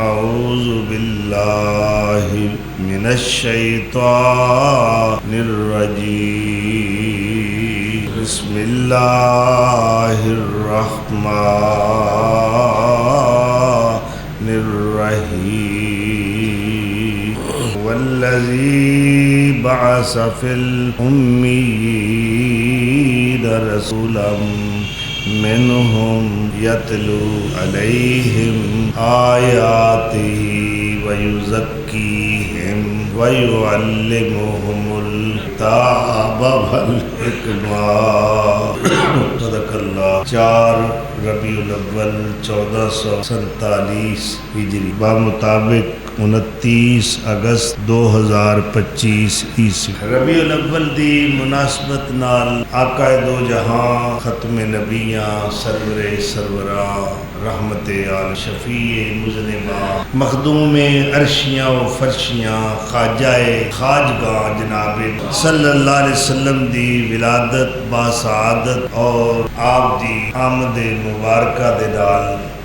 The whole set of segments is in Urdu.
اعوذ باللہ من الشیطان الرجیم بسم اللہ الرحمن الرحیم والذی بعث فی الأمیین رسولا منہم یتلو علیہم آیاتہ ویزکیہم ویعلمہم الکتاب والحکمہ۔ صدق اللہ۔ 4 ربیع الاول 1447 ہجری بمطابق 29 اگست 2025 عیسوی۔ ربیع الاول دی مناسبت نال آقا دو جہاں ختم نبیاں سرور سروراں رحمت آل شفیع مذنباں مخدوم عرشیاں و فرشیاں خواجہ خواجگاں جناب صلی اللہ علیہ وسلم دی ولادت باسعادت اور آپ دی آمد مبارکہ دے نال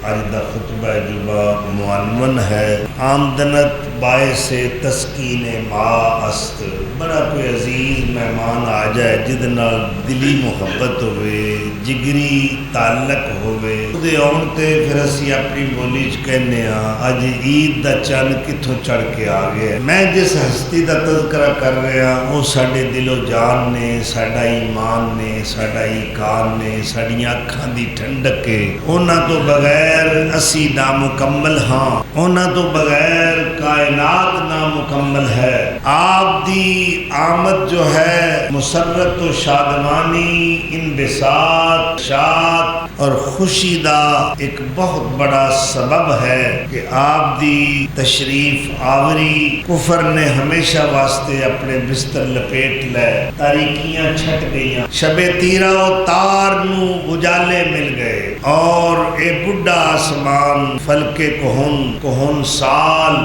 آج دا خطبہ جمعہ معنون ہے آمدنت باعث تسکین ما است۔ بڑا کوئی عزیز مہمان آ جائے جد نال دلی محبت ہوئے جگری تعلق ہوئے دے آن تے پھر اسی اپنی بولی کہنے ہاں اج عید دا چند کتھوں چڑھ کے آ گیا۔ میں جس ہستی دا تذکرہ کر رہا وہ ساڈے دل و جان نے، ساڈا ایمان نے، ساڈا ایقان نے، ساڈیاں اکھاں دی ٹھنڈک ہے۔ انہاں تو بغیر اسی نامکمل ہاں، انہاں تو بغیر کائنات نامکمل ہے۔ آپ دی آمد جو ہے مسرت و شادمانی انبساط شاد اور خوشی دا ایک بہت بڑا سبب ہے کہ آپ دی تشریف آوری کفر نے ہمیشہ واسطے اپنے بستر لپیٹ لے، تاریکیاں چھٹ گئیاں، شب تیرہ و تار نو اجالے مل گئے اور اے بڑھا آسمان فلک کہن سال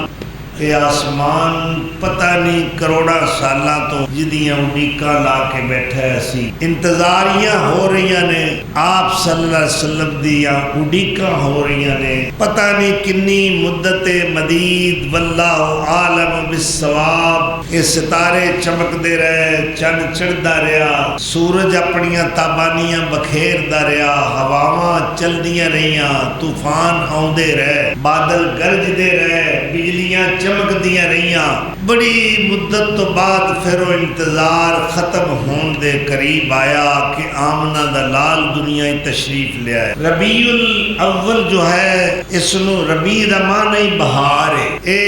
اے آسمان پتہ نہیں کروڑا سالاں تو جدیاں اڈیکاں لا کے بیٹھا ہے سی انتظاریاں ہو رہی نے آپ صلی اللہ علیہ وسلم دیاں اڈیکاں ہو رہی نے پتہ نہیں کنی مدت مدید واللہ عالم بالصواب۔ یہ ستارے چمک دے رہے، چند چڑھدا رہا، سورج اپنیاں تابانیاں بکھیردا رہا، ہواواں چلدیاں رہیاں، طوفان آوندے رہے، بادل گرجدے رہے، بجلیاں چمک دیاں رہیاں۔ بڑی مدت تو بعد پھر وہ انتظار ختم ہون دے قریب آیا کہ آمنہ دا لال دنیا تشریف لے آئے۔ ربیع الاول جو ہے اس نو ربیع دا معنی بہار ہے، اے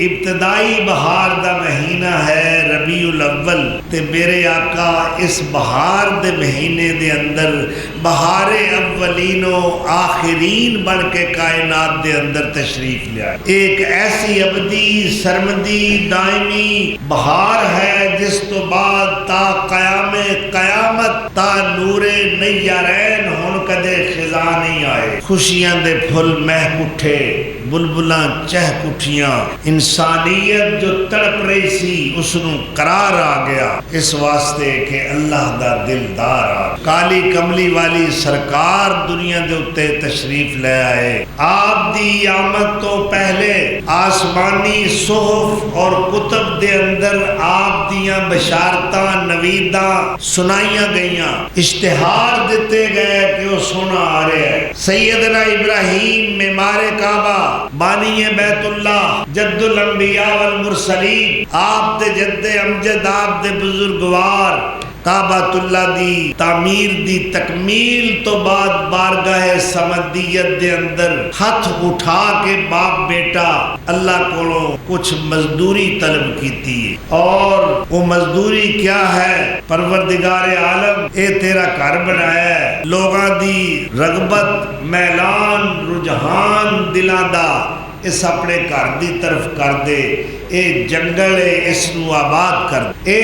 ابتدائی بہار دا مہینہ ہے ربیع الاول تے میرے آقا اس بہار دے مہینے دے اندر بہار اولین و آخرین بن کے کائنات دے اندر تشریف لے آئے۔ ایک ایسی ابدی سرمدی دائمی بہار ہے جس تو بعد تا قیامت تا نور نیارین ہون کدے خزاں نہیں آئے۔ خوشیاں دے پھل مہک اٹھے، بلبلاں چہک اٹھیاں، انسانیت جو تڑپ رہی سی اس نو قرار آ گیا اس واسطے کہ اللہ دا دلدار آ کالی کملی والی سرکار دنیا دے اتے تشریف لے آئے۔ آپ دی آمد تو پہلے آسمانی صحف اور کتب دے اندر آپ دیاں بشارتاں نویداں سنائیاں گئیاں، اشتہار دیتے گئے کہ وہ سونا آ رہے ہیں۔ سیدنا ابراہیم معمار کعبہ بانی بیت اللہ جد الانبیاء والمرسلین آپ دے جد امجد آپ دے بزرگوار کعبۃ اللہ دی تعمیر دی تکمیل تو بعد بارگاہ سمدیت دے اندر ہاتھ اٹھا کے باپ بیٹا اللہ کو کچھ مزدوری طلب کیتی ہے، اور وہ مزدوری کیا ہے؟ پروردگار عالم اے تیرا گھر بنایا ہے، لوگاں دی رغبت میلان رجحان دلاں دا اس اپنے گھر دی طرف کر دے، اے جنگل ہے اس نو آباد کر دے۔ اے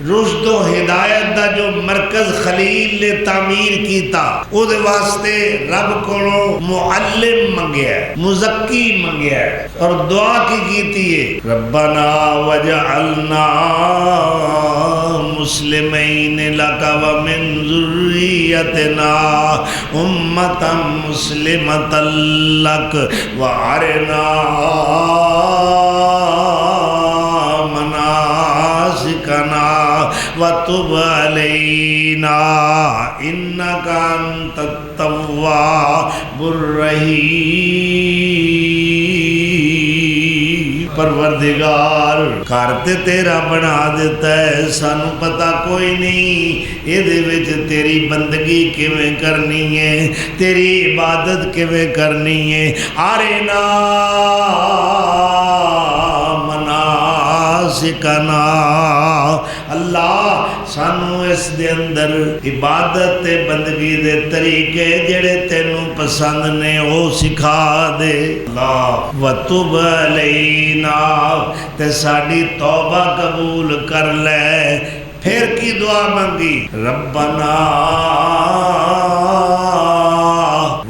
رشد و ہدایت دا جو مرکز خلیل نے تعمیر کیتا او دے واسطے رب کولوں معلم منگیا ہے، مزکی منگیا ہے، اور دعا کی کیتی ہے ربنا وجعلنا مسلمین لک ومن ذریتنا امتا مسلمتا لک وارنا مناسکنا وتب علینا انک انت التواب الرحیم۔ پروردگار گھر تے تیرا بنا دیتا ہے، سانو پتہ کوئی نہیں یہ دے وچ تیری بندگی کیویں کرنی ہے، تیری عبادت کیویں کرنی ہے۔ آرینا مناسکنا، اللہ سانو اس دے اندر عبادت تے بندگی دے طریقے جڑے تینوں پسند نے وہ سکھا دے اللہ۔ وتب علینا، تے ساڈی توبہ قبول کر لے۔ پھر کی دعا منگی ربنا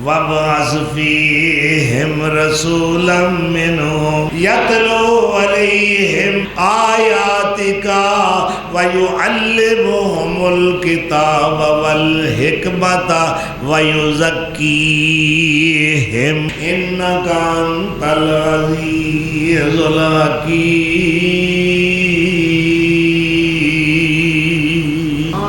وابعث فیہم رسولا منہم یتلو علیہم آیاتک ویعلمہم الکتاب والحکمت ویزکیہم انک انت العزیز الحکیم۔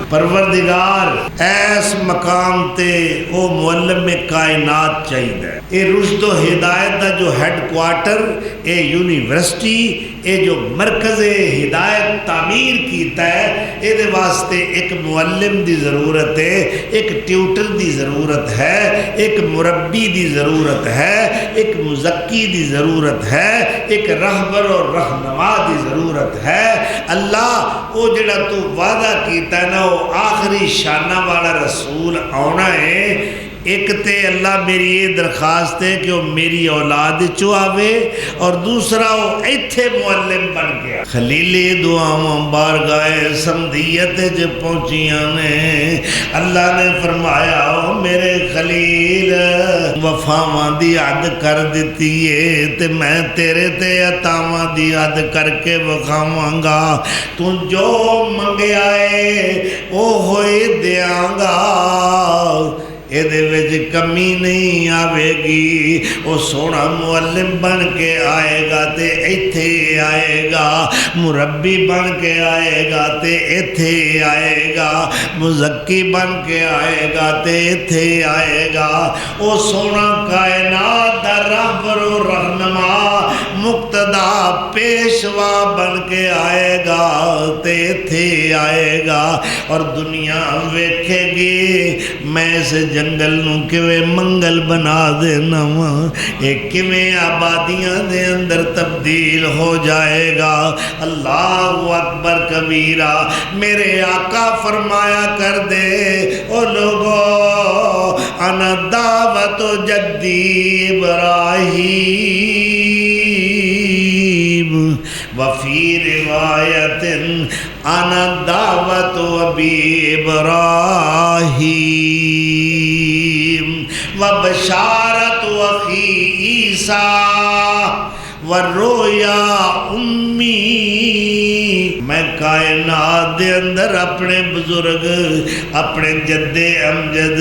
پروردگار ایس مقام تے او معلم کائنات چاہیے۔ اے رشد و ہدایت دا جو ہیڈ کوارٹر، اے یونیورسٹی، اے جو مرکز ہدایت تعمیر کیتا ہے، اے دے واسطے ایک معلم دی ضرورت ہے، ایک ٹیوٹر دی ضرورت ہے، ایک مربی دی ضرورت ہے، ایک مزکی دی ضرورت ہے، ایک رہبر اور رہنما دی ضرورت ہے۔ اللہ او جڑا تو وعدہ کیتا ہے نا، وہ آخری شانہ والا رسول آنا ہے۔ ایک تے اللہ میری یہ درخواست ہے کہ وہ میری اولاد چو آوے، اور دوسرا وہ ایتھے معلم بن گیا۔ خلیل دعاواں بارگاہ سمدیت جو پہنچیاں نے، اللہ نے فرمایا او میرے خلیل وفاواں دی حد کر دیتی ہے، تے میں تیرے تے عطاواں دی حد کر کے وکھاواں گا، تو جو منگیا ہے او ہوئے دیاں گا، یہ دے وچ کمی نہیں آوے گی۔ وہ سونا معلم بن کے آئے گا تے ایتھے آئے گا، مربی بن کے آئے گا تے ایتھے آئے گا، مزکی بن کے آئے گا تے ایتھے آئے گا۔ وہ سونا کائنات دا رہبر و رہنما مقتدا پیشوا بن کے آئے گا تے ایتھے آئے گا، اور دنیا ویکھے گی میں اس جنگل نو کیویں منگل بنا دینا وا، ایک کیویں آبادیاں دے اندر تبدیل ہو جائے گا۔ اللہ اکبر کبیرہ۔ میرے آقا فرمایا کر دے او لوگو انا دعوت جدی ابراہیم وفی روایت انا دعوت ابی ابراہیم وبشارت اخی عیسیٰ ورؤیا امی۔ میں کائنات دے اندر اپنے بزرگ، اپنے جد امجد،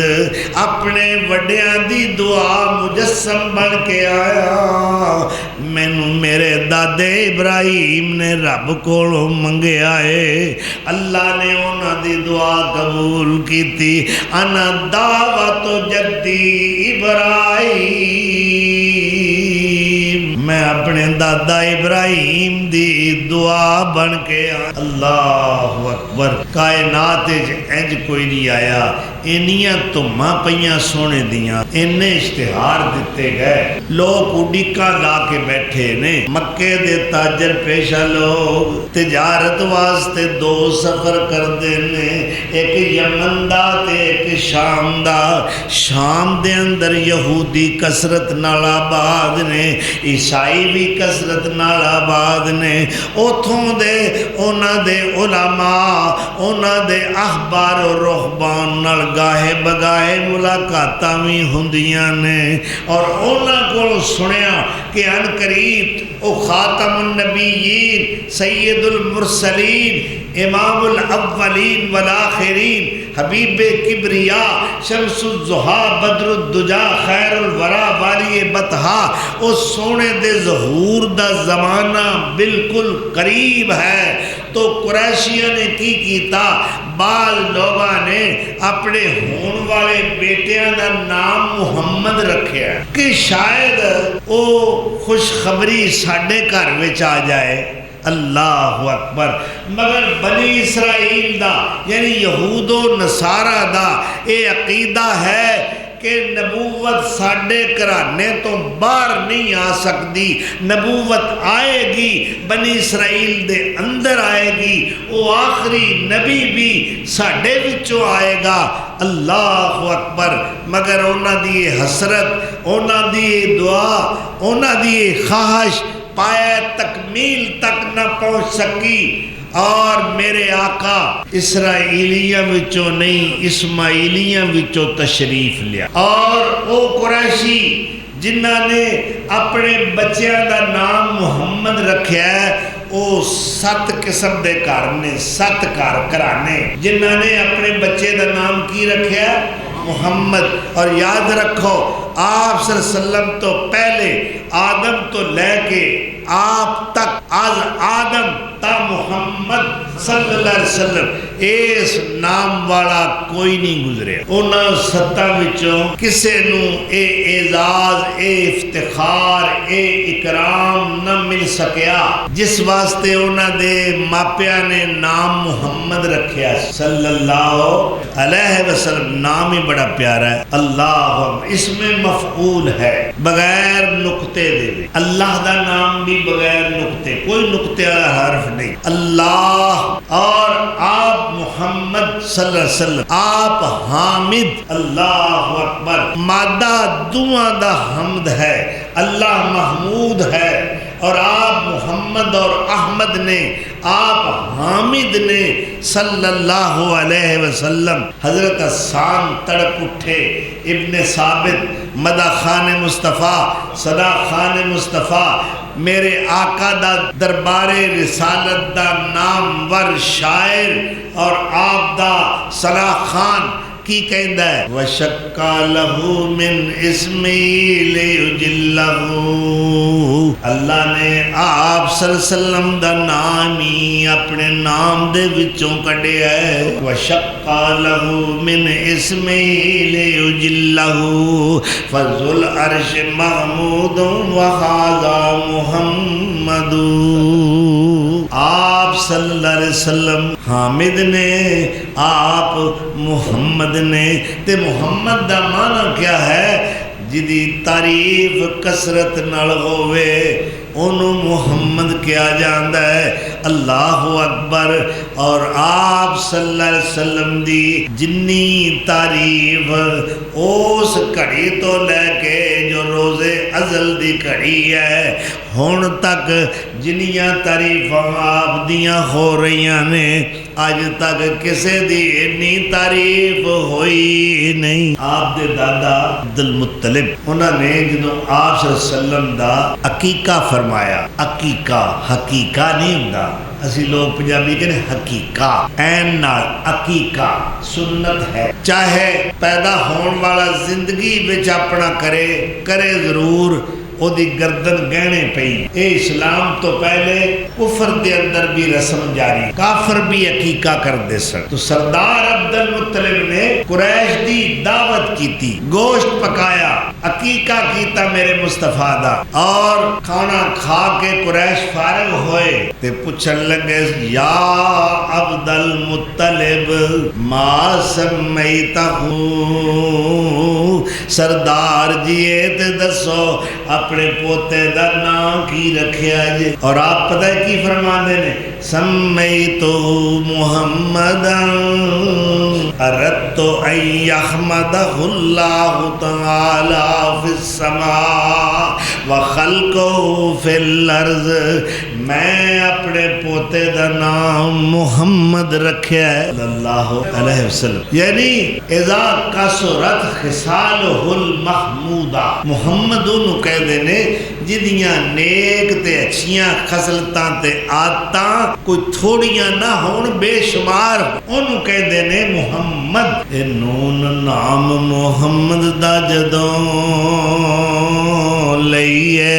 اپنے وڈیاں دی دعا مجسم بن کے آیا۔ مینوں میرے دادے ابراہیم نے رب کولوں منگیا ہے، اللہ نے انہاں دی دعا قبول کیتی۔ انا دعوت جدی ابراہیم، میں اپنے دادا ابراہیم دی دعا بن کے اللہ اکبر۔ کائنات انج کوئی نہیں آیا ਇੰਨੀਆਂ ਧੁੰਮਾਂ ਪਈਆਂ ਸੋਨੇ ਦੀਆਂ, ਇੰਨੇ ਇਸ਼ਤਿਹਾਰ ਦਿੱਤੇ ਗਏ, ਲੋਕ ਉਡੀਕਾਂ ਲਾ ਕੇ ਬੈਠੇ ਨੇ। ਮੱਕੇ ਦੇ ਤਾਜਰ ਪੇਸ਼ਾ ਲੋਕ ਤਿਜਾਰਤ ਵਾਸਤੇ 2 ਸਫ਼ਰ ਕਰਦੇ ਨੇ, ਇੱਕ ਯਮਨ ਦਾ ਤੇ ਇੱਕ ਸ਼ਾਮ ਦਾ। ਸ਼ਾਮ ਦੇ ਅੰਦਰ ਯਹੂਦੀ ਕਸਰਤ ਨਾਲ ਆਬਾਦ ਨੇ, ਈਸਾਈ ਵੀ ਕਸਰਤ ਨਾਲ ਆਬਾਦ ਨੇ। ਉਥੋਂ ਦੇ ਉਹਨਾਂ ਦੇ ਉਲਾਮਾ, ਉਹਨਾਂ ਦੇ ਅਖਬਾਰ ਔਰ ਰੁਹਬਾਨ ਨਾਲ ਗਾਹੇ ਬਗਾਹੇ ਮੁਲਾਕਾਤਾਂ ਵੀ ਹੁੰਦੀਆਂ ਨੇ। ਔਰ ਉਹਨਾਂ ਕੋਲ ਸੁਣਿਆ کہ ان قریب او خاتم النبیین سید المرسلین امام الاولین والآخرین حبیب کبریا شمس الضحیٰ بدر الدجا خیر الورا والی بطحا اس سونے دے ظہور دا زمانہ بالکل قریب ہے۔ تو قریشیوں نے کی کیتا، بعض لوگاں نے اپنے ہون والے بیٹیاں دا نام محمد رکھیا کہ شاید او خوشخبری ساڈے گھر وچ آ جائے۔ اللہ اکبر۔ مگر بنی اسرائیل دا یعنی یہود و نصارہ دا اے عقیدہ ہے کہ نبوت ساڈے گھرانے تو باہر نہیں آ سکتی، نبوت آئے گی بنی اسرائیل دے اندر آئے گی، وہ آخری نبی بھی ساڈے وچوں آئے گا۔ اللہ اکبر۔ مگر اونا دی حسرت، اونا دی دعا، اونا دی خواہش پایا تکمیل تک نہ پہنچ سکی، اور میرے آقا اسرائیلیاں وچوں نہیں اسماعیلیاں وچوں تشریف لیا۔ اور او قریشی جنہاں نے اپنے بچیاں دا نام محمد رکھیا ہے، او 7 قسم دے گھر نے، 7 گھرانے جنہاں نے اپنے بچے دا نام کی رکھیا ہے؟ محمد۔ اور یاد رکھو آپ صلی اللہ علیہ وسلم تو پہلے آدم تو لے کے آپ تک، از آدم تا محمد صلی اللہ علیہ وسلم اس نام والا کوئی نہیں گزرے۔ انہاں 7 وچوں کسے نو اے اعزاز، اے افتخار، اے اکرام نہ مل سکیا جس واسطے انہاں دے ماپیاں نے نام محمد رکھیا صلی اللہ علیہ وسلم۔ نام ہی بڑا پیارا ہے، اللہ اس میں مفعول ہے بغیر نقطے دے، اللہ دا نام بھی بغیر نقطے، کوئی نقطے والا حرف نہیں، اللہ۔ اور آپ محمد صلی اللہ علیہ وسلم، آپ حامد، اللہ اکبر۔ مادہ دعا دا حمد ہے، اللہ محمود ہے، اور آپ محمد اور احمد نے، آپ حامد نے صلی اللہ علیہ وسلم۔ حضرت حسان تڑپ اٹھے، ابن ثابت مدح خان مصطفیٰ، صدا خان مصطفیٰ، میرے آقا دا دربار رسالت دا نامور شاعر اور آپ دا صلاح خان کی کہندا ہے وَشَقَّ لَهُ مِنْ اسْمِهِ لِيُجِلَّهُ۔ اللہ نے آپ صلی اللہ علیہ وسلم دا نام ہی اپنے نام دے وچوں کڈیا ہے، وَشَقَّ لَهُ مِنْ اسْمِهِ لِيُجِلَّهُ فَذُو الْعَرْشِ مَحْمُودٌ وَهَذَا مُحَمَّدٌ۔ آپ صلی اللہ علیہ وسلم حامد نے، آپ محمد نے۔ تے محمد دا معنی کیا ہے؟ جدی تعریف کثرت نال ہووے انہوں محمد کیا جاندہ ہے۔ اللہ اکبر۔ اور آپ صلی اللہ علیہ وسلم دی جنی تعریف اس گھڑی تو لے کے جو روز ازل دی گھڑی ہے ہون تک جنیاں تعریفاں آپ دیاں ہو رہیاں نے، آج تک کسے دی اتنی تعریف ہوئی نہیں۔ آپ دے دادا عبدالمطلب انہوں نے جدوں آپ صلی اللہ علیہ وسلم دا عقیقہ فرمایا، عقیقہ حقیقہ نہیں ہوندا، اسی لوگ پنجابی کہنے حقیقہ، این نال عقیقہ سنت ہے، چاہے پیدا ہون والا زندگی وچ اپنا کرے ضرور، او دی گردن گہنے پئی. اے اسلام تو پہلے کفر دے اندر بھی رسم جاری, کافر بھی عقیقہ کردے سن. تو سردار عبد المطلب نے قریش دی دعوت کیتی, گوشت پکایا, عقیقہ کیتا میرے مصطفیٰ دا, اور کھانا کھا کے قریش فارغ ہوئے تے پوچھن لگے یا عبد المطلب ما سمیتہ, سردار جی تے دسو اپنے پوتے دا نام کی رکھیا جے. اور آپ پتہ ہے کی فرماندے نے, سمیتو محمدا اردت ان یحمدہ اللہ تعالی فی السماء وخلقہ فی الارض. میں اپنے پوتے دا نام محمد رکھیا ہے صلی اللہ علیہ وسلم. یعنی اذا کثرت خصالہ المحمودہ, محمد انہوں کہہ دینے جدیاں نیک تے اچھیاں خصلتاں تے آدتاں کوئی تھوڑیاں نہ ہون بے شمار, انہوں کہہ دینے محمد. اے نون نام محمد دا جدوں لئیے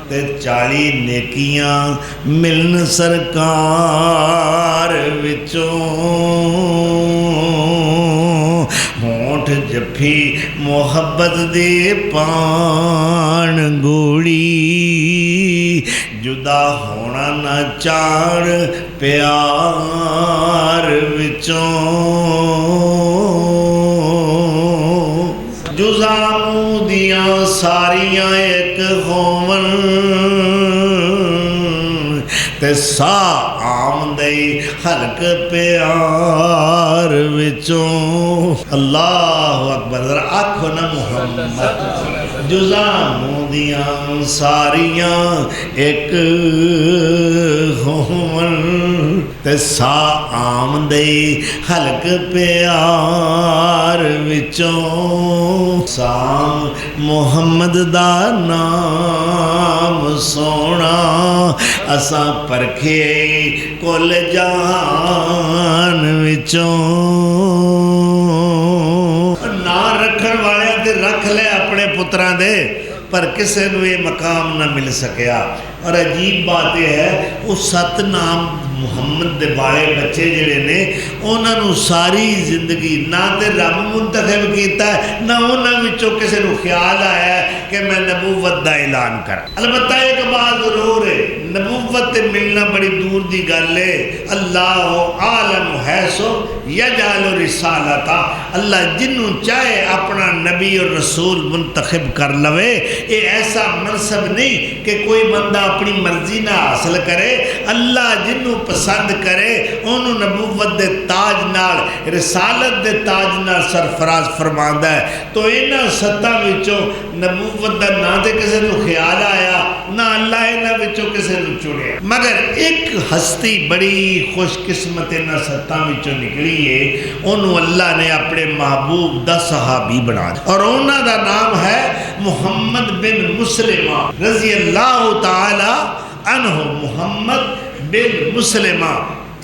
تے 40 نیکیاں ملن سرکار وچوں, ہونٹ جفی محبت دے پان گوڑی, جدا ہونا نہ چار پیار وچوں, جزاموں دیاں ساریاں ایک ہون تے سا آمدئی حلق پیار وچوں. اللہ اکبر, ذرا آنکھو نا محمد, جزاموں دیاں ساریاں ایک ہون تے سا آمدئی حلق پیار وچوں. سام محمد دا نام سونا اساں پرکھے کل جہان وچوں. نا رکھن والے تے رکھ لے اپنے پتراں دے, پر کسے نو یہ مقام نہ مل سکیا. اور عجیب بات یہ ہے اس 7 نام محمد دے بارے بچے جڑے نے انہاں نو ساری زندگی نہ تے رب منتخب کیتا ہے, نہ انہاں وچوں کسے نو خیال آیا ہے کہ میں نبوت دا اعلان کر. البتہ ایک بات ضرور ہے, نبوت تے ملنا بڑی دور دی گل ہے. اللہ عالم حیثو یجعل رسالتا, اللہ جنوں چاہے اپنا نبی اور رسول منتخب کر لوے. یہ ایسا منصب نہیں کہ کوئی بندہ اپنی مرضی نہ حاصل کرے. اللہ جنوں پسند کرے انہوں نبوت دے تاج نال, رسالت دے تاج نال سرفراز فرماندا ہے. تو انہاں 7 وچوں نبوت دا نہ تے کسے نو خیال آیا, نہ اللہ انہاں وچوں کسے نو چنیا. مگر ایک ہستی بڑی خوش قسمت انہاں 7 وچوں نکلی ہے, انہوں اللہ نے اپنے محبوب دا صحابی بنا دیا, اور انہاں دا نام ہے محمد بن مسلمہ رضی اللہ تعالی عنہ. محمد بن مسلمہ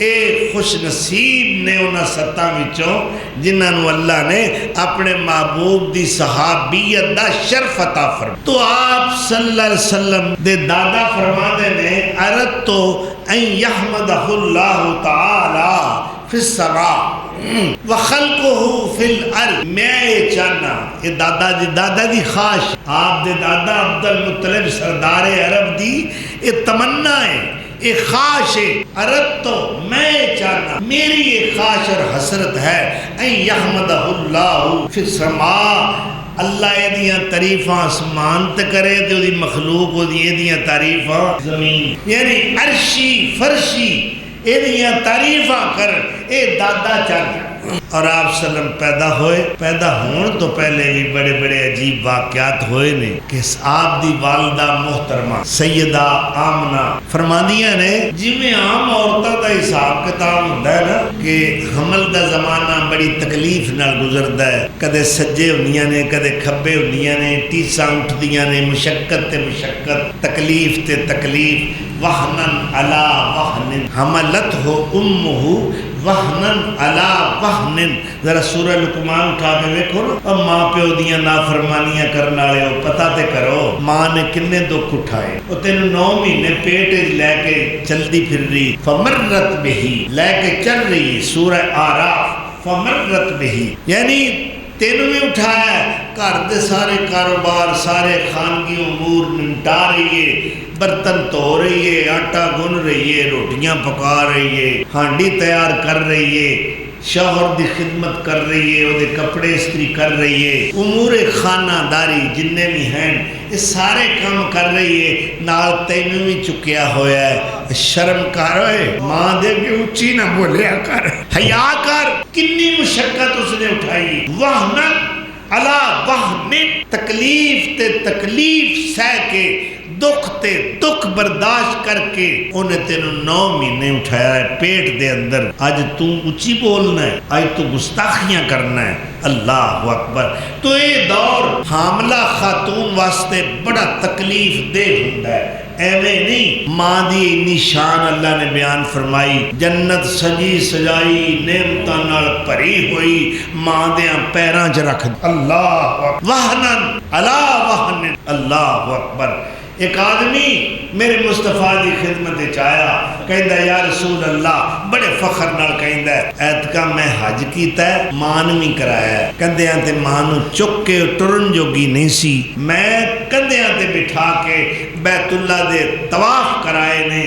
ایک خوش نصیب نے انہاں 7 وچوں جنہاں اللہ نے اپنے محبوب دی صحابیت دا شرف عطا فرمایا. تو آپ صلی اللہ علیہ وسلم دے دادا فرماتے نے اردتو ان یحمدہ اللہ تعالی فی السماء وخلقہ فی الارض. میں یہ چاہنا, یہ دادا دی خواہش, آپ دے دادا عبد المطلب سردار عرب دی یہ تمنا ہے, یہ خواہش ہے. اردتو میں یہ چاہنا, میری یہ خواہش اور حسرت ہے ان یحمدہ اللہ فی السماء, اللہ یہ دیاں تعریفاں آسمان تے کرے تے دی مخلوق ہو دی یہ دیاں تعریفاں زمین, یعنی عرشی فرشی یہ دیاں تعریفاں کر. اے دادا چاہتا. اور آپ سلم پیدا ہون تو پہلے بھی بڑے بڑے عجیب واقعات ہوئے نے کہ آپ دی والدہ محترمہ سیدہ آمنہ فرماندیاں نے جی میں عام عورتوں دا حساب کتاب ہوتا ہے نا کہ حمل دا زمانہ بڑی تکلیف نال گزردا ہے, کدے سجے ہوندیاں نے کدے کھبے ہوندیاں نے, ٹیساں اٹھدیاں نے, مشقت تے مشقت, تکلیف تے تکلیف. وحنن علا وحن حملت ہو امہ وہنن علا وہنن. ذرا سورہ لقمان اٹھا کے دیکھو نا. اب ماں پیو دیاں نافرمانیاں کرن والے ہو پتہ تے کرو ماں نے کنے دکھ اٹھائے. وہ تینوں 9 مہینے پیٹ لے کے چلدی پھر رہی. فمرت بہی لے کے چل رہی. سورہ آراف فمرت بہی یعنی تینوں بھی اٹھایا ہے. گھر دے سارے کاروبار سارے خانگی امور نمٹا رہی ہے. برتن دھو رہی ہے, آٹا گن رہی ہے, روٹیاں پکا رہی ہے, ہانڈی تیار کر رہی ہے, شوہر دی خدمت کر رہی ہے, وہ دے کپڑے استری کر رہی ہے, امور خانہ داری جننے بھی ہیں یہ سارے کام کر رہی ہے. نال تینوں بھی چکیا ہویا ہے. شرم کر ہوئے ماں دے کے اچھی نہ بولیا کر, حیا کر. کنی مشقت اس نے اٹھائی. وہنا علا وہن تکلیف تے تکلیف سہ کے دکھ تے دکھ برداشت کر کے انہیں تینوں 9 مہینے اٹھایا ہے پیٹ دے اندر. آج تو اچھی بولنا ہے, آج تو گستاخیاں کرنا ہے. اللہ اکبر. تو یہ دور حاملہ خاتون واسطے بڑا تکلیف دہ ہوتا ہے. ایویں نہیں ماں دی اتنی شان اللہ نے بیان فرمائی. جنت سجی سجائی نعمتاں نال بھری ہوئی ماں دیاں پیراں چ رکھ. اللہ اکبر. وہنن علا وہن. اللہ اکبر. ایک آدمی میرے مصطفیٰ دی خدمت چایا کہندا یا رسول اللہ بڑے فخر نال کہندا ہے ایتکا میں حج کیتا ہے مان بھی کرایا ہے. کندیاں تے ماں نو چک کے ٹرن جوگی نہیں سی, میں کندیاں تے بٹھا کے بیت اللہ دے طواف کرائے نے.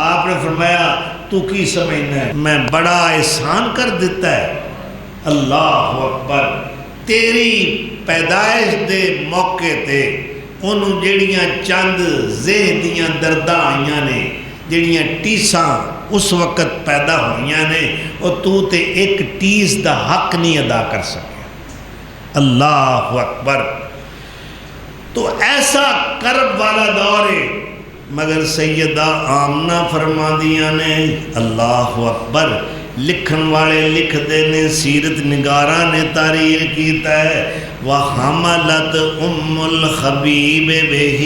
آپ نے فرمایا تو کی سمجھنا ہے میں بڑا احسان کر دیتا ہے. اللہ اکبر. تیری پیدائش دے موقع تے انہوں جڑیاں چند ذہن دیاں درداں آئیاں نے, جڑیاں ٹیساں اس وقت پیدا ہوئیاں نے, اور تو تے ایک ٹیس دا حق نہیں ادا کر سکے. اللہ اکبر. تو ایسا کرب والا دور ہے مگر سیدہ آمنہ فرما دیاں نے. اللہ اکبر. لکھن والے لکھ دینے سیرت نگاراں نے تاریخ کیتا ہے. وَحَمَلَتْ أُمُّ الْخَبِيبِ بِهِ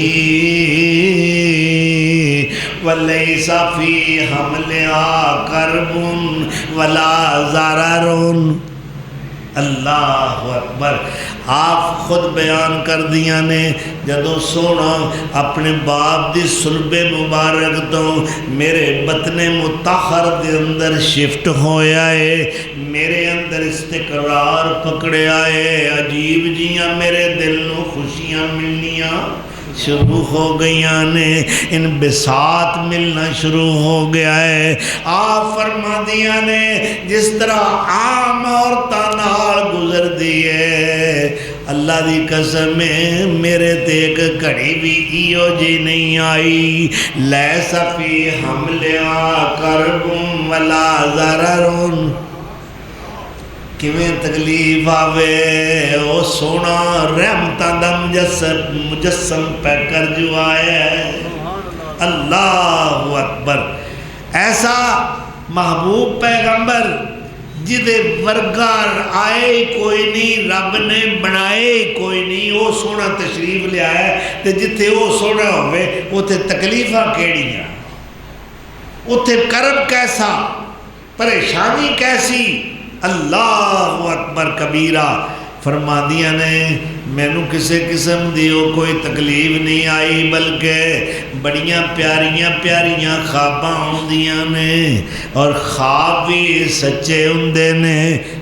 وَلَيْسَ فِي حَمْلِهَا كَرْبٌ وَلَا ضَرَرٌ. اللہ اکبر. آپ خود بیان کر دیا نے جدو سونا اپنے باپ دی صلب مبارک تو میرے بطن متاخر دے اندر شفٹ ہویا ہے, میرے اندر استقرار پکڑے آئے. عجیب جیاں میرے دل نو خوشیاں ملنیاں شروع ہو گئیاں نے, ان بساط ملنا شروع ہو گیا ہے. آپ فرما دیا نے جس طرح عام عورتاں نال گزر دیئے اللہ دی قسم میرے تے ایک گھڑی بھی ایو جی نہیں آئی. لیس فی حملہا کرب ولا ضرر. کیویں تکلیف آوے او سونا رحمتاں دا مجسم پہ کر جو آیا ہے. اللہ اکبر. ایسا محبوب پیغمبر جدے ورگا آئے کوئی نہیں, رب نے بنائے کوئی نہیں. وہ سونا تشریف لے آیا تے جتھے وہ سونا ہوئے اوتھے تکلیفاں کیڑیاں, اوتھے کرب کیسا, پریشانی کیسی. اللہ اکبر کبیرہ. فرما دیا نے مینوں کسے قسم دیو کوئی تکلیف نہیں آئی بلکہ بڑیاں پیاریاں پیاریاں خواباں ہوندیاں نے اور خواب بھی سچے ہوندے نے.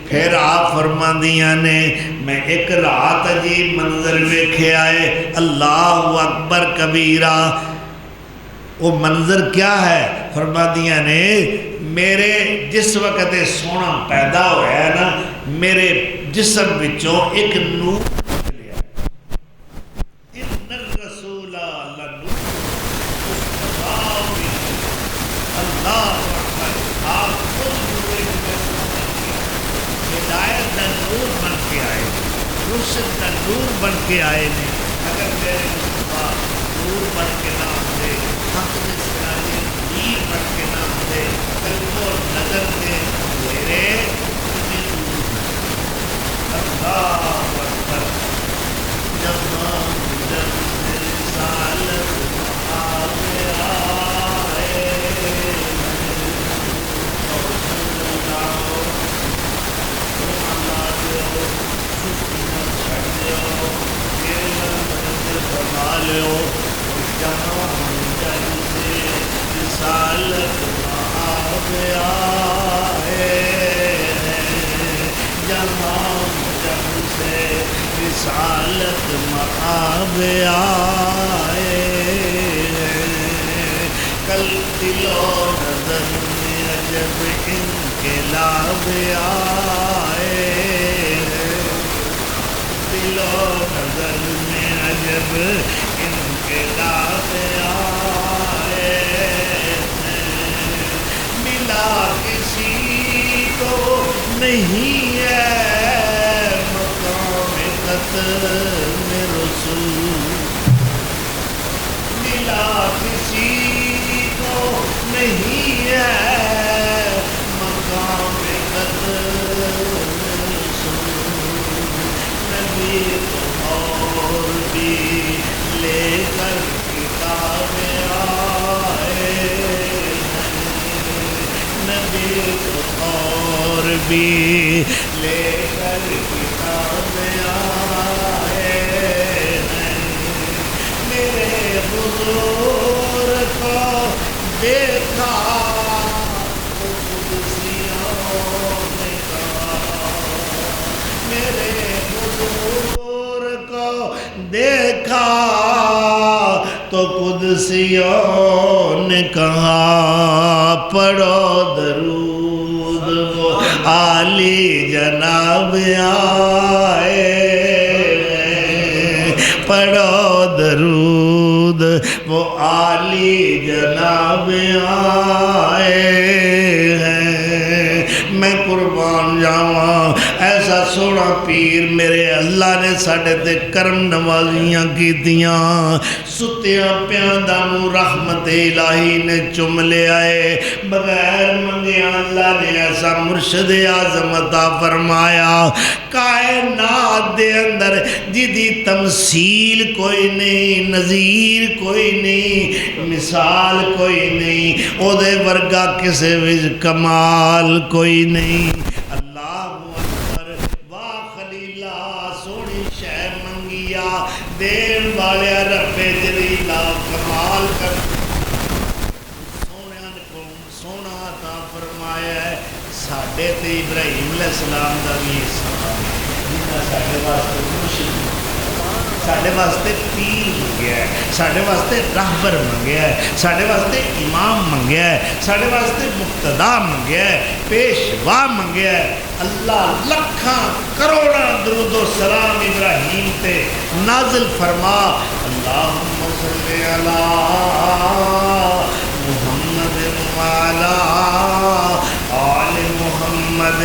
پھر آپ فرما دیا نے میں ایک رات عجیب منظر ویکھے آئے. اللہ اکبر کبیرہ. وہ منظر کیا ہے؟ فرما دیا نے میرے جس وقت سونا پیدا ہوا ہے نا میرے جسم وچوں ایک نور نکلیا. ان الرسول لنور. اللہ اکبر. آپ خود ہدایت کا نور بن کے آئے, رشد کا نور بن کے آئے نے. اگر میرے مصطفیٰ نور بن کے نہ ہوتے, حق میں سرانے نیر بن کے نہ ہوتے, قلب و نظر کے میرے اللہ اکبر. جب رسالت آئے آئے ہیں، جہاں جب سے رسالت مآب آئے ہیں، کل دل و نظر میں عجب انقلاب آئے ہیں، دل و نظر میں عجب انقلاب آئے ہیں، ملا کسی کو نہیں ہے مقام ختم رسول، ملا کسی کو نہیں ہے مقام ختم رسول، نبی تو اور بھی لے کر کتاب آئے ہیں، نبی تو اور بھی لے کر کتاب آئے ہیں، میرے حضور کو دیکھا تو قدسیوں نے کہا، میرے حضور کو دیکھا تو قدسیوں نے کہا، پڑھو درود وہ عالی جناب آئے ہیں، پڑھو درود وہ عالی جناب آئے ہیں، میں قربان جاواں ایسا سونا پیر میرے اللہ نے ساڑھے تے کرم نوازیاں کی دیاں، ستیاں پیاندہ نو رحمت الہی نے چم لے آئے، بغیر منگیا اللہ نے ایسا مرشد اعظم عطا فرمایا، کائنات دے اندر جدی تمثیل کوئی نہیں، نظیر کوئی نہیں، مثال کوئی نہیں، او دے ورگا کسے وچ کمال کوئی نہیں، اللہ اکبر، واہ خلیلہ سونی شے منگیا، دین والے رب جلیلہ کمال کر سونا عطا فرمایا ہے، ساڑھے تے ابراہیم علیہ السلام دا بھی احسان ہے، جنہاں ساڑھے واسطے مرشد ساڑھے واسطے پیر منگیا ہے، ساڑھے واسطے راہبر منگیا ہے، ساڑھے واسطے امام منگیا ہے، ساڑھے واسطے مقتدا منگیا ہے، پیشوا منگیا ہے، اللہ لکھاں کروڑاں درود و سلام ابراہیم تے نازل فرما، اللہم صلی علی محمد وعلی آل محمد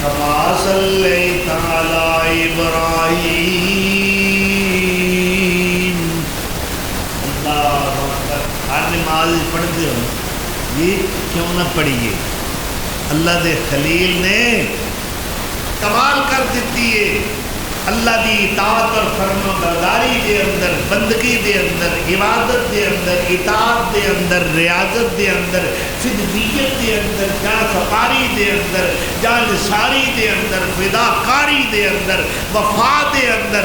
کما صلیت علی ابراہیم، ہر نماز پڑھ دے ہو یہ کیوں نہ پڑھیے، اللہ دے خلیل نے کمال کر دیتی ہے، اللہ دی اطاعت اور فرما برداری دے اندر، بندگی دے اندر، عبادت دے اندر، اطاعت دے اندر، ریاضت دے اندر، فدویت دے اندر، جان سپاری دے اندر، جان نثاری دے اندر، فداکاری دے اندر، وفا دے اندر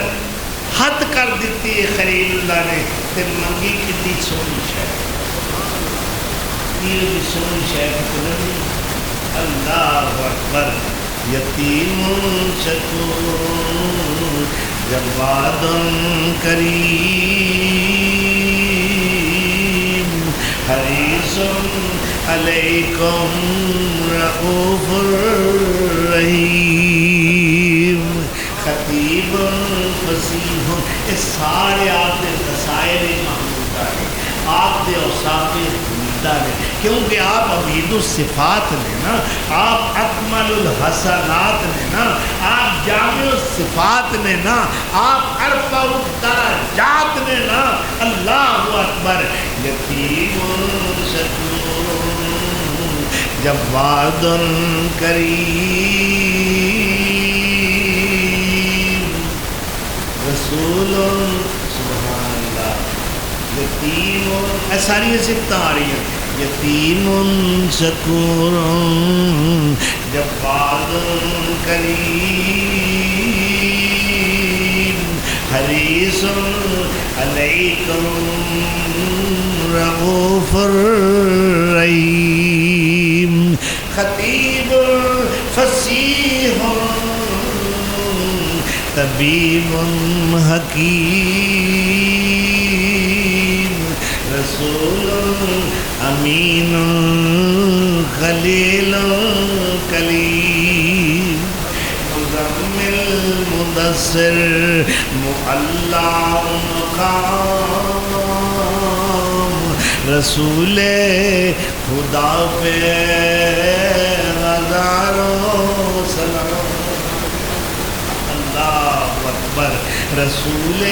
حد کر دیتی ہے خلیل اللہ نے، تے منگی کتنی سونی شاید یہ سونی شاید نہیں، اللہ اکبر، یتیم شکور جواد کریم حریص علیکم رؤوف رحیم، خطیب فصیح، اس سارے آپ کے مسائل محمودہ ہیں، آپ کے اوصاف حمیدہ ہیں، کیونکہ آپ عمید الصفات نے نا، آپ اکمل الحسنات نے نا، آپ جامع الصفات نے نا، آپ ارفع الدرجات نے نا، اللہ اکبر، یتیم شکور جواد کریم رسول، سبحان اللہ، یتیم، اے ساری صفتیں آ رہی ہیں، یتیم شکور جواد کریم حریص علیکم رؤوف رحیم، خطیب فصیح طبیب حکیم رسول امین خلیل کلیم مزمل مدثر معلا مقام رسول خدا پہ ہزاروں سلام اللہ اکبر رسول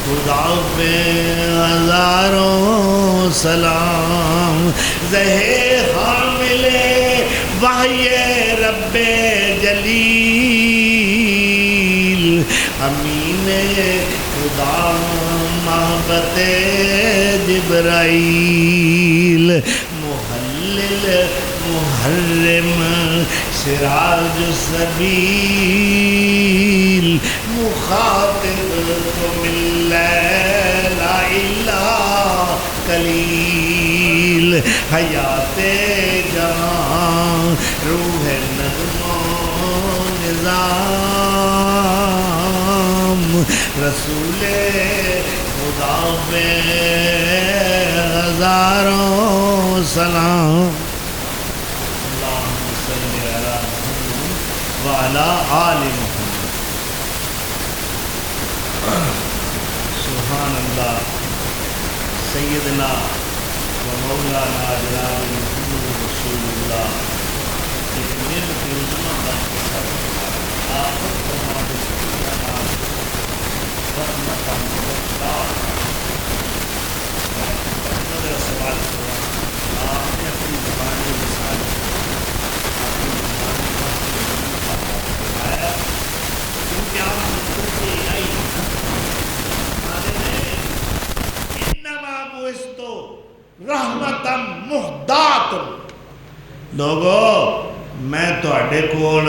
خدا پہ ہزاروں سلام زہ حامل وحی رب جلیل امین خدا محبت جبرائیل محلل محرم سراج السبیل مخاطب تم اللیل الا قلیل حیات جہاں روح نظم و نظام رسول خدا پہ ہزاروں سلام اللہم صلی علی محمد وعلی آل محمد سبحان اللہ سیدنا و مولانا جناب محمد رسول اللہ ایک نعمت عظمی کا آخر فرمان سکتا رحمت مختار میرا سوال کروں آپ نے اپنی زبانی مثال اپنی زبانی فرمایا کیونکہ آپ مطلب سے الہی انما بعثتو رحمتا مہدات لوگو میں تواڈے کول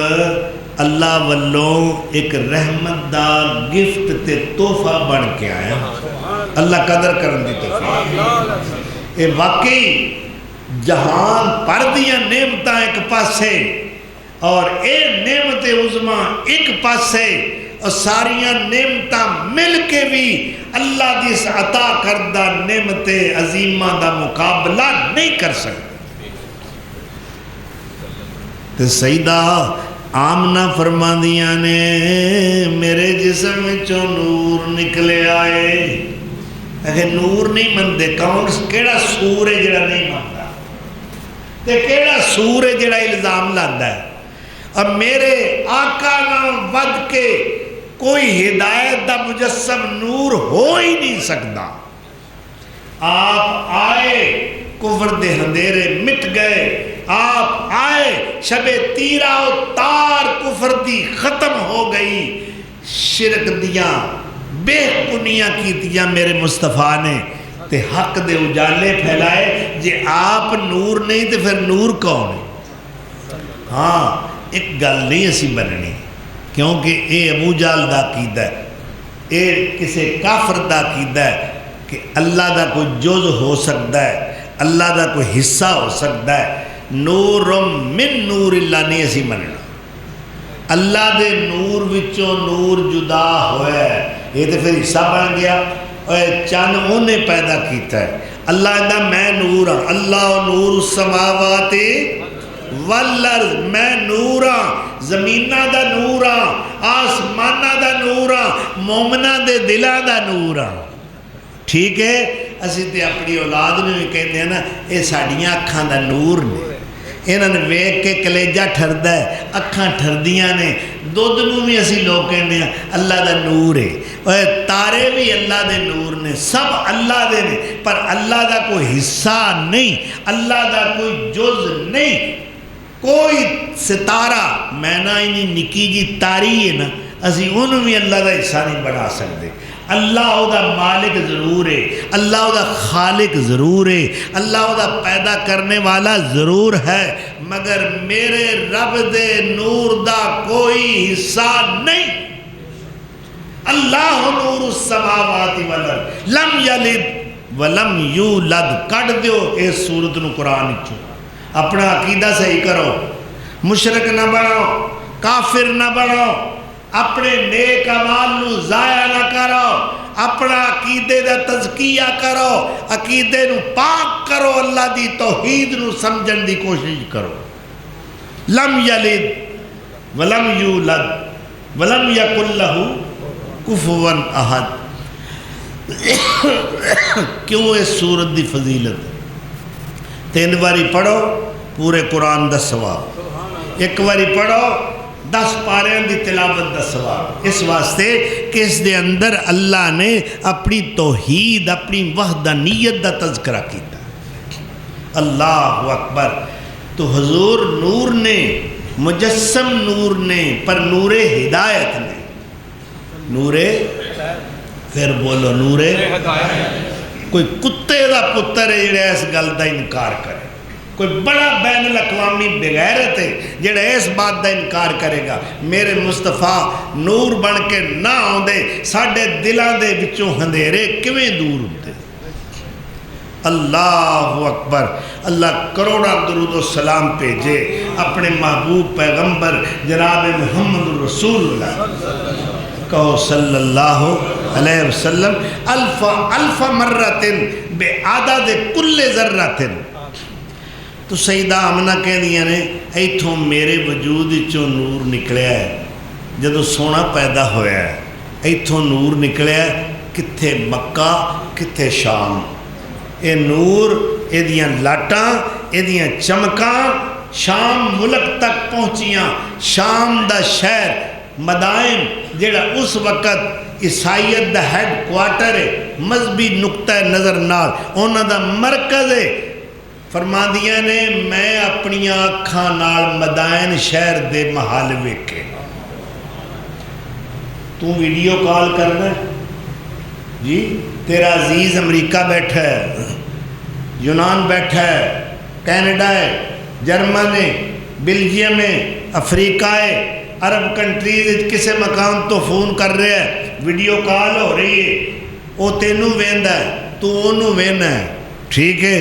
اللہ والوں ایک رحمت دا گفٹ تے تحفہ بن کے آیا اللہ قدر کرن دی توفیق اے واقعی جہان پر دیا نعمتاں ایک پاسے اور اے نعمت عظمی ایک پاسے اور ساریاں نعمتاں مل کے بھی اللہ دی اس عطا کردہ نعمت عظیمہ دا مقابلہ نہیں کر سکتے تو سیدہ آمنہ فرما دیاں نے میرے جسم وچوں نور نکلے آئے اگر نور نہیں مندے کون کیڑا سور ہے جڑا نہیں ماندا تے کیڑا سور ہے جڑا الزام لاندا ہے اب میرے آقا نہ ود کے کوئی ہدایت دا مجسم نور ہو ہی نہیں سکتا آپ آئے کفر دے اندھیرے مٹ گئے آپ آئے شب تیرا و تار کفر دی ختم ہو گئی شرک دیاں بے کنیاں کی دیاں میرے مصطفیٰ نے تے حق دے اجالے پھیلائے جے آپ نور نہیں تے پھر نور کون ہے ہاں ایک گل نہیں اسی بننی کیونکہ اے ابو جال دا عقیدہ ہے اے کسے کافر دا عقیدہ ہے کہ اللہ دا کوئی جز ہو سکتا ہے اللہ دا کوئی حصہ ہو سکتا ہے نور من نور اللہ نہیں اسی مننا اللہ دے نور وچوں نور جدا ہویا ہے یہ تو پھر حصہ بن گیا چند انہیں پیدا کیتا ہے اللہ دا میں نور ہاں اللہ نور السماوات والارض میں نور ہاں زمینہ دا نور ہاں آسمانہ دا نور ہاں مومنہ دے دلہ دا نور ہاں ٹھیک ہے اسی تے اپنی اولاد میں بھی کہتے ہیں نا اے ساڑیاں اکھاں دا نور نے انہوں نے ویک کے کلیجہ ٹھردا ہے اکھاں ٹھردیاں نے دودھ نو بھی اسی لوگ کہتے ہیں اللہ دا نور ہے اور تارے بھی اللہ دے نور نے سب اللہ دے نے پر اللہ دا کوئی حصہ نہیں اللہ دا کوئی جز نہیں کوئی ستارہ میں نہ انہی نکی جی تاری ہے نا اسی انہوں بھی اللہ دا حصہ نہیں بڑھا سکتے اللہ دا مالک ضرور ہے اللہ دا خالق ضرور ہے اللہ دا پیدا کرنے والا ضرور ہے مگر میرے رب دے نور دا کوئی حصہ نہیں اللہ نور السماوات والارض لم یلد ولم یولد کٹ دیو اس سورت نو قرآن چو اپنا عقیدہ صحیح کرو، مشرک نہ بنو، کافر نہ بنو، اپنے نیک اعمال نو ضائع نہ کرو، اپنا عقیدے دا تزکیہ کرو، عقیدے نو پاک کرو، اللہ دی توحید نو سمجھن دی کوشش کرو۔ لم یلد ولم یولد ولم یکن لہ کفوا احد۔ کیوں اس سورت دی فضیلت؟ 3 باری پڑھو پورے قرآن دا ثواب، 1 باری پڑھو 10 پاریاں دی تلاوت دا ثواب، اس واسطے کہ اس دے اندر اللہ نے اپنی توحید، اپنی وحدانیت دا تذکرہ کیتا۔ اللہ اکبر۔ تو حضور نور نے، مجسم نور نے، پر نور ہدایت نے، نور، پھر بولو نور ہدایت۔ کوئی کتے دا پتر ہے جڑا اس گل دا انکار کرے، کوئی بڑا بین الاقوامی بغیرت ہے جڑا اس بات دا انکار کرے گا میرے مصطفیٰ نور بن کے نہ آندے ساڈے دلاں دے وچوں اندھیرے کیویں دور ہوندے۔ اللہ اکبر۔ اللہ کروڑا درود و سلام بھیجے اپنے محبوب پیغمبر جناب محمد رسول اللہ، کہو صلی اللہ علیہ وسلم، الف مرۃ بعدد کل ذرۃ۔ تو سیدہ آمنہ کہہ دیا نے ایتھوں میرے وجود وچوں نور نکلیا ہے، جدو سونا پیدا ہویا ہے ایتھوں نور نکلیا ہے، کتھے مکہ کتھے شام۔ اے نور، اے دیاں لاٹاں، اے دیاں چمکاں شام ملک تک پہنچیاں۔ شام دا شہر مدائن جڑا اس وقت عیسائیت دا ہیڈ کوارٹر ہے، مذہبی نقطہ نظر نال انہاں دا مرکز ہے، فرما دیا نے میں اپنی آنکھاں نال مدائن شہر دے محل ویکھے۔ تو ویڈیو کال کرنا ہے جی، تیرا عزیز امریکہ بیٹھا ہے، یونان بیٹھا ہے، کینیڈا ہے، جرمن ہے، بیلجیم ہے، افریقہ ہے، عرب کنٹریز کسے مقام تو فون کر رہے ہیں، ویڈیو کال ہو رہی ہے، وہ تینوں ویندا ہے تو انہوں وینا ہے، ٹھیک ہے۔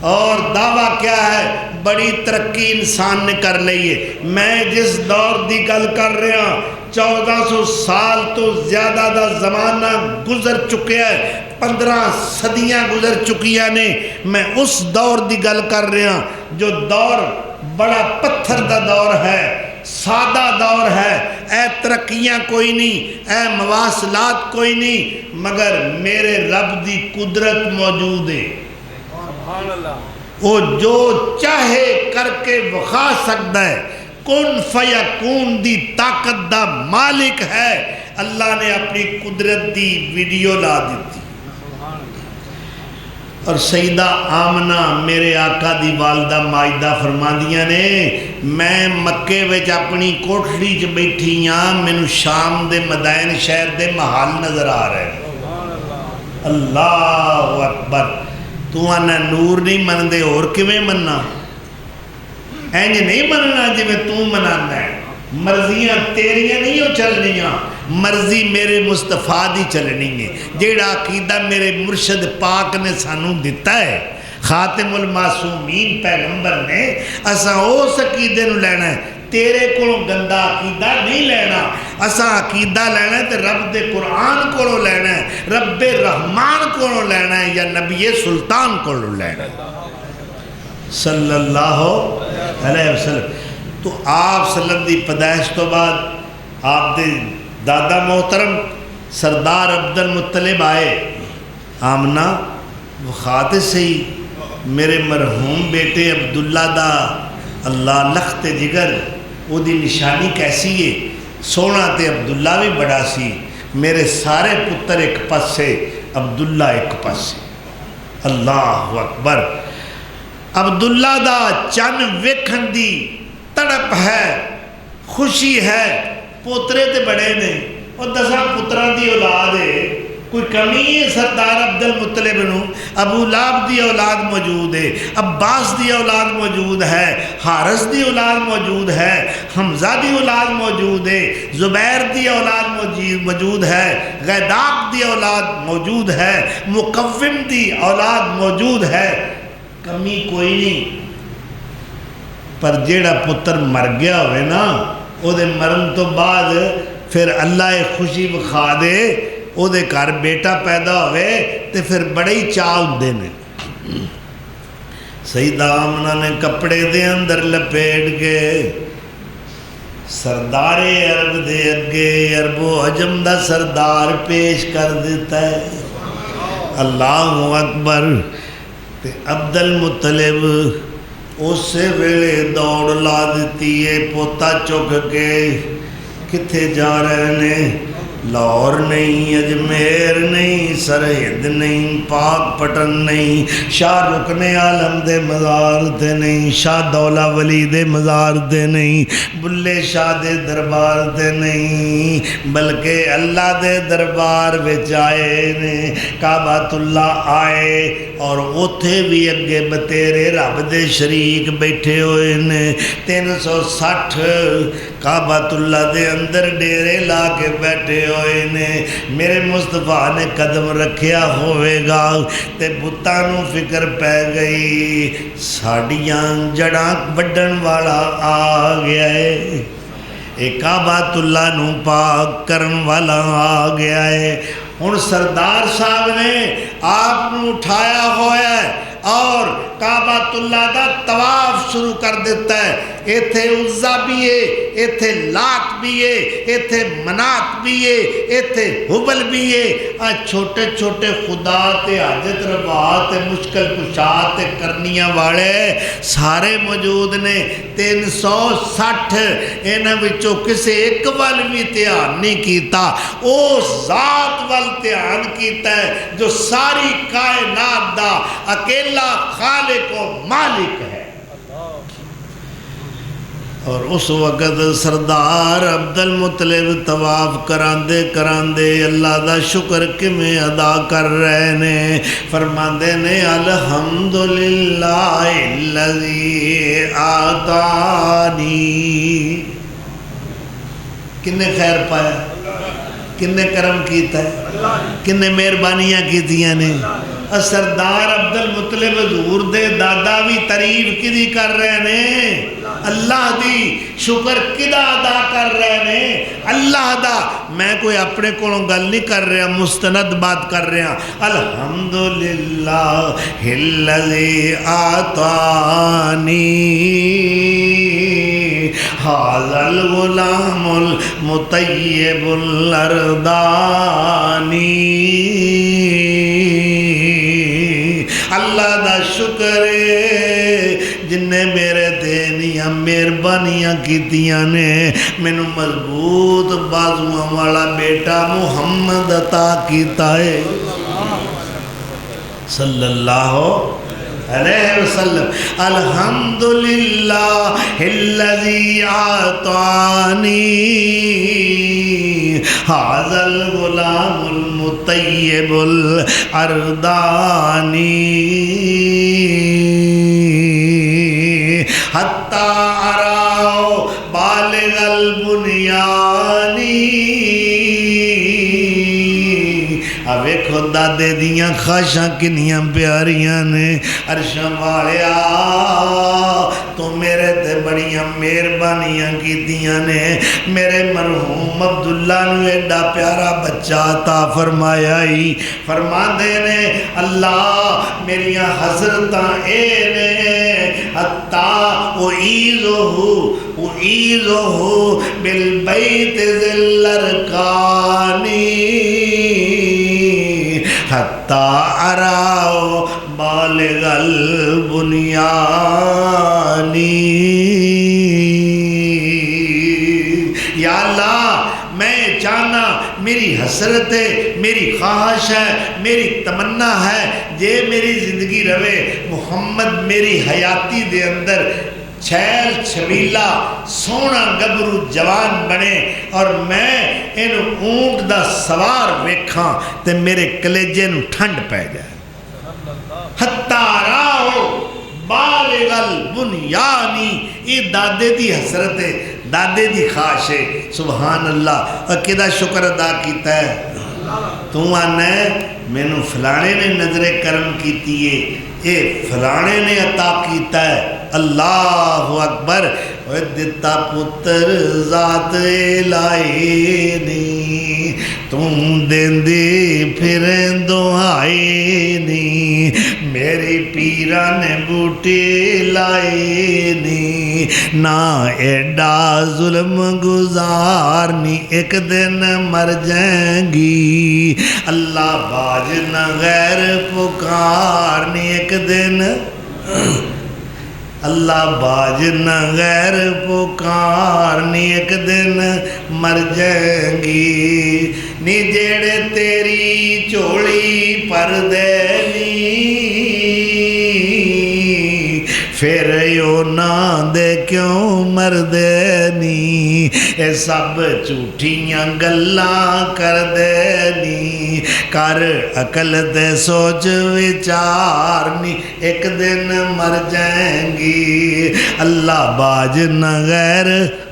اور دعویٰ کیا ہے؟ بڑی ترقی انسان نے کر لی ہے۔ میں جس دور دی گل کر رہا ہوں 1400 سال تو زیادہ دا زمانہ گزر چکے ہے، 15 صدیاں گزر چکیاں نے، میں اس دور دی گل کر رہا ہوں جو دور بڑا پتھر دا دور ہے، سادہ دور ہے، اے ترقیاں کوئی نہیں، اے مواصلات کوئی نہیں، مگر میرے رب دی قدرت موجود ہے۔ وہ جو چاہے کر کے وخا سکتا ہے، کن فیکون دی طاقت دا مالک ہے۔ اللہ نے اپنی قدرت دی ویڈیو لا دیتی۔ اور سیدہ آمنہ میرے آقا دی والدہ ماجدہ فرما دیا نے میں مکے وچ اپنی کوٹھڑی چ بیٹھی ہاں، مینوں شام دے مدائن شہر دے محل نظر آ رہے ہیں۔ اللہ اکبر۔ تو آنا نور نہیں من دے اور کیویں مننا؟ اینج نہیں مننا جی میں تو منانا ہے، مرضیاں تیریاں نہیں ہو چلنیاں، مرضی میرے مصطفیٰ دی چلنی ہے۔ جیڑا عقیدہ میرے مرشد پاک نے سانوں دیتا ہے، خاتم المعصومین پیغمبر نے، اساں اس عقیدے نو لینا ہے، تیرے کو گندہ عقیدہ نہیں لینا۔ اساں عقیدہ لینا ہے تو رب دے قرآن کو لینا ہے، رب رحمان کو لینا ہے، یا نبی سلطان کو لینا ہے صلی اللہ علیہ وسلم۔ تو آپ صلی اللہ علیہ وسلم دی پیدائش تو بعد آپ دے دادا محترم سردار عبدالمطلب آئے، آمنہ وخاتے سے ہی میرے مرحوم بیٹے عبداللہ دا اللہ لخت جگر وہ دی نشانی کیسی ہے، سونا تے عبداللہ بھی بڑا سی، میرے سارے پتر ایک پاس سے، عبداللہ ایک پاس سے۔ اللہ اکبر۔ عبداللہ دا چن ویکھن دی تڑپ ہے، خوشی ہے، پوترے تے بڑے نے، اور 10 پتران دی اولاد ہے، کوئی کمی ہے سردار عبدالمطلب نو؟ ابو لہب دی اولاد موجود ہے، عباس دی اولاد موجود ہے، حارث دی اولاد موجود ہے، حمزہ دی اولاد موجود ہے، زبیر دی اولاد موجود ہے، غیداق دی اولاد موجود ہے، مقوم دی اولاد موجود ہے، کمی کوئی نہیں۔ پر جیڑا پتر مر گیا ہوئے نا او دے مرن تو بعد پھر اللہ خوشی بکھا دے او دے گھر بیٹا پیدا ہوئے تے پھر بڑے ہی چاہ ہوندے نے سیدہ آمنہ نے کپڑے دے اندر لپیٹ کے سردار عرب دے اگے عرب و عجم دا سردار پیش کر دیتا ہے اللہ اکبر تے عبد المطلب اس سے ویلے دوڑ لا دیتی ہے پوتا چک کے کتھے جا رہے نے لاہور نہیں اجمیر نہیں سرحد نہیں پاک پٹن نہیں شاہ رکن عالم دے مزار دے نہیں شاہ دولہ ولی دے مزار دے نہیں بلے شاہ دے دربار دے نہیں بلکہ اللہ دے دربار وچ آئے نے کعبۃ اللہ آئے اور اوتھے بھی اگے بتیرے رب دے شریک بیٹھے ہوئے نے 360 کعبۃ اللہ دے اندر ڈیرے لا کے بیٹھے ہوئے نے میرے مصطفیٰ نے قدم رکھیا ہوئے گا تے بتانوں فکر پہ گئی ساڑیاں جڑاں وڈن والا آ گیا ہے ایک کعبۃ اللہ نو پاک کرن والا آ گیا ہے ہن سردار صاحب نے آپ نو اٹھایا ہوا ہے اور کعبۃ اللہ دا طواف شروع کر دیتا ہے ایتھے عزا بھی ہے ایتھے لات بھی ہے ایتھے منات بھی ہے ایتھے حبل بھی ہے چھوٹے چھوٹے خدا تے حاجت روا تے مشکل کشا تے کرنیاں والے سارے موجود نے 360 انہاں وچوں کسے ایک وال بھی دھیان نہیں کیتا او ذات وال دھیان کیتا ہے جو ساری کائنات دا اکیلا خالق و مالک ہے اور اس وقت سردار عبد المطلب طواف کراندے کراندے اللہ دا شکر کمیں ادا کر رہے نے فرماندے نے الحمدللہ الذی آتانی کنے خیر پایا کنے کرم کیتا ہے کنے مہربانیاں کیتیاں نے سردار عبد المطلب حضور دے دادا بھی تعریف کدی کر رہے نے اللہ دی شکر کدا ادا کر رہے نے اللہ دا میں کوئی اپنے کولوں گل نہیں کر رہا مستند بات کر رہا الحمدللہ الذی آتانی ھذا الغلام المطیب الاردانی اللہ دا شکر ہے جن نے میرے دینیاں مہربانیاں کیتیاں نے مینوں مضبوط بازواں والا بیٹا محمد عطا کیتا ہے صلی اللہ علیہ وسلم الحمدللہ الذی آتانی ھذا الغلام المطیب الاردانی حتی اراؤ بالغ البنیانی اوے خدا دے دیاں خواہشاں کنیاں پیاریاں نے عرشاں والیا تو میرے تے بڑیاں مہربانیاں کیتیاں نے میرے مرحوم عبداللہ نو ایڈا پیارا بچہ عطا فرمایا ہی فرما دے نے اللہ میریاں حضرتاں اے نے حتی اعیذہ بالبیت ذی الارکانی حتی اراؤ بالغ البنیانی یا اللہ میں چاہنا میری حسرت ہے میری خواہش ہے میری تمنا ہے جے میری زندگی روے محمد میری حیاتی دے اندر چھیل چھبیلا سونا گبرو جوان بنے اور میں ان اونٹ دا سوار ویکھاں تے میرے کلیجے نو ٹھنڈ پہ جائے حتی راہو بالغ البنیانی یہ دادے دی حسرت ہے دادے دی خواہش ہے سبحان اللہ کدا شکر ادا کیتا ہے تو آنا ہے میں نو فلانے نے نظر کرم کیتی ہے اے فلانے نے عطا کیتا ہے اللہ اکبر دتا پتر ذات الہی نی تم دیندی پھر دعائی نی میری پیرا نے بوٹی لائی نی نہ ایڈا ظلم گزارنی ایک دن مر جائیں گی اللہ باج نہ غیر پکارنی ایک دن اللہ باج نہ غیر پکارنی ایک دن مر جائیں گی نی جیڑے تیری چوڑی پر دینی پھر یو نہ دے کیوں مر دینی اے سب جھوٹیاں گلاں کر دینی کر عقل دے سوچ وچارنی ایک دن مر جائیں گی اللہ باج نہ غیر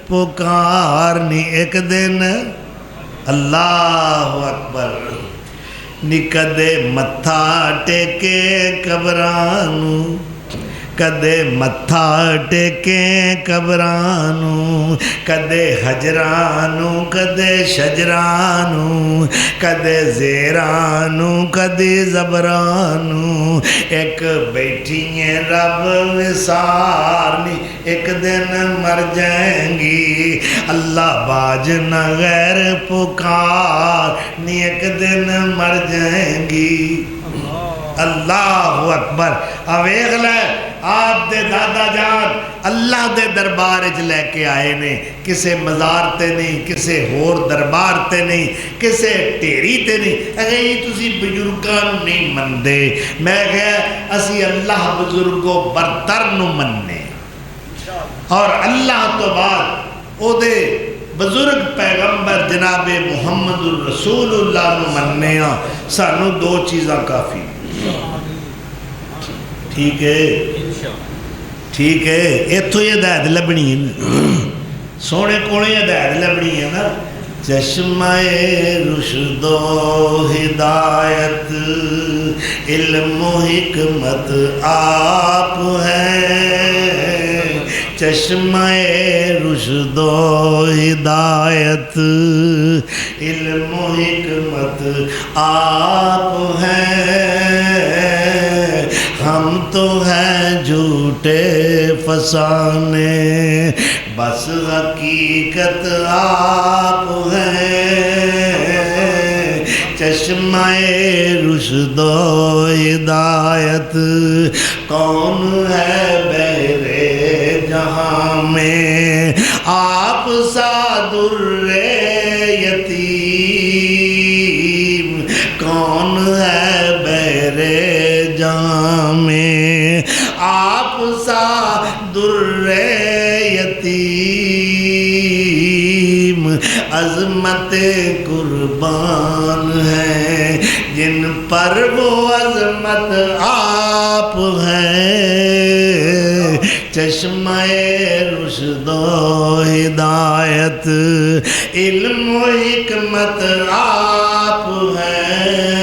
پکارنی ایک دن اللہ اکبر نی کدے متھا ٹیکے قبرانو کدے متھا ٹیکیں قبرانو کدے حجرانو کدے شجرانو کدے زیرانو کدے زبرانو ایک بیٹھیں رب وسارنی ایک دن مر جائیں گی اللہ باج نہ غیر پکارنی ایک دن مر جائیں گی اللہ اکبر اویغ لے آپ دے دادا جان اللہ دے دربار اچ لے کے آئے نے کسے مزار تے نہیں کسے ہور دربار تے نہیں کسے ٹیری تے نہیں اگر یہ تسی بزرگاں نہیں من دے میں کہا اسی اللہ بزرگوں برتر نو مننے اور اللہ تو بعد او دے بزرگ پیغمبر جناب محمد الرسول اللہ نو مننے ہاں سانو دو چیزاں کافی ٹھیک ہے ٹھیک ہے ایتھو یہ ہدایت لبنی ہے نا سونے کونے ہدایت لبنی ہے نا چشمہ رشد و ہدایت علم و حکمت آپ ہیں چشمہ رشد و ہدایت علم و حکمت آپ ہیں ہم تو ہیں جھوٹے فسانے بس حقیقت آپ ہیں چشمہ رشد و ہدایت کون ہے بحر جہاں میں آپ سا در یتیم کون ہے بحر جہاں میں آپ سا در یتیم عظمت قربان ہے جن پر وہ عظمت آپ ہیں چشمہ رشد و ہدایت علم و حکمت آپ ہیں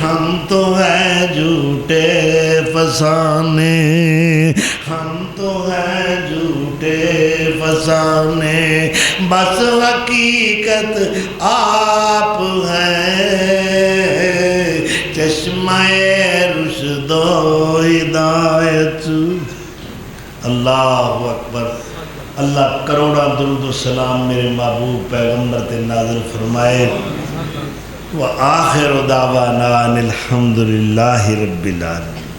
ہم تو ہیں جھوٹے فسانے ہم تو ہیں جھوٹے فسانے بس حقیقت آپ ہیں چشمہ رشد و ہدایت اللہ اکبر اللہ کروڑا درود و سلام میرے محبوب پیغمبر تے نازل فرمائے وآخر دعوانا الحمدللہ رب العالمین